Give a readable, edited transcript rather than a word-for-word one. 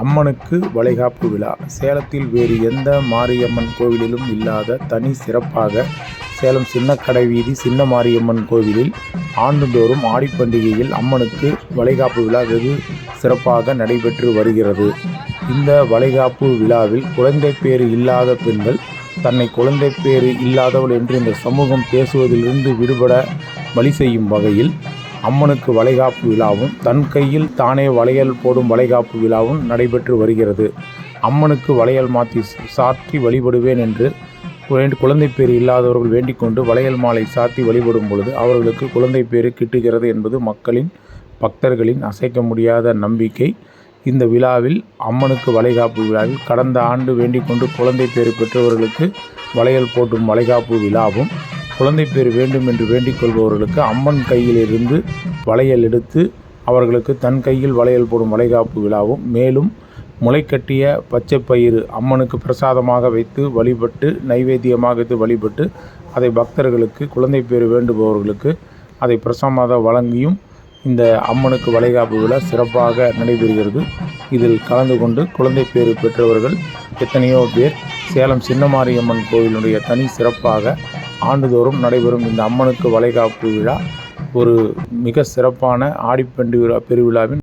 அம்மனுக்கு வளைகாப்பு விழா. சேலத்தில் வேறு எந்த மாரியம்மன் கோவிலிலும் இல்லாத தனி சிறப்பாக சேலம் சின்னக்கடைவீதி சின்ன மாரியம்மன் கோவிலில் ஆண்டுதோறும் ஆடிப்பண்டிகையில் அம்மனுக்கு வளைகாப்பு விழா வெகு சிறப்பாக நடைபெற்று வருகிறது. இந்த வளைகாப்பு விழாவில் குழந்தை பேறு இல்லாத பெண்கள் தன்னை குழந்தை பேறு இல்லாதவள் என்று இந்த சமூகம் பேசுவதிலிருந்து விடுபட வழி செய்யும் வகையில் அம்மனுக்கு வளைகாப்பு விழாவும் தன் கையில் தானே வளையல் போடும் வளைகாப்பு விழாவும் நடைபெற்று வருகிறது. அம்மனுக்கு வளையல் மாற்றி சாற்றி வழிபடுவேன் என்று குழந்தை பேறு இல்லாதவர்கள் வேண்டிக் கொண்டு வளையல் மாலை சாத்தி வழிபடும் பொழுது அவர்களுக்கு குழந்தை பேறு கிட்டுகிறது என்பது மக்களின் பக்தர்களின் அசைக்க முடியாத நம்பிக்கை. இந்த விழாவில் அம்மனுக்கு வளைகாப்பு விழாவில் கடந்த ஆண்டு வேண்டிக் கொண்டு குழந்தை பேறு பெற்றவர்களுக்கு வளையல் போட்டும் வளைகாப்பு விழாவும், குழந்தை பேறு வேண்டும் என்று வேண்டிக் கொள்பவர்களுக்கு அம்மன் கையிலிருந்து வளையல் எடுத்து அவர்களுக்கு தன் கையில் வளையல் போடும் வளைகாப்பு விழாவும், மேலும் முளைக்கட்டிய பச்சை பயிறு அம்மனுக்கு பிரசாதமாக வைத்து வழிபட்டு நைவேத்தியமாக வைத்து வழிபட்டு அதை பக்தர்களுக்கு குழந்தை பேறு வேண்டுபவர்களுக்கு அதை பிரசாதமாக வழங்கியும் இந்த அம்மனுக்கு வளைகாப்பு விழா சிறப்பாக நடைபெறுகிறது. இதில் கலந்து கொண்டு குழந்தை பேறு பெற்றவர்கள் எத்தனையோ பேர் சேலம் சின்னமாரியம்மன் கோவிலுடைய தனி சிறப்பாக ஆண்டுதோறும் நடைபெறும் இந்த அம்மனுக்கு வளைகாப்பு விழா ஒரு மிக சிறப்பான ஆடிப்பண்டி பெருவிழாவின்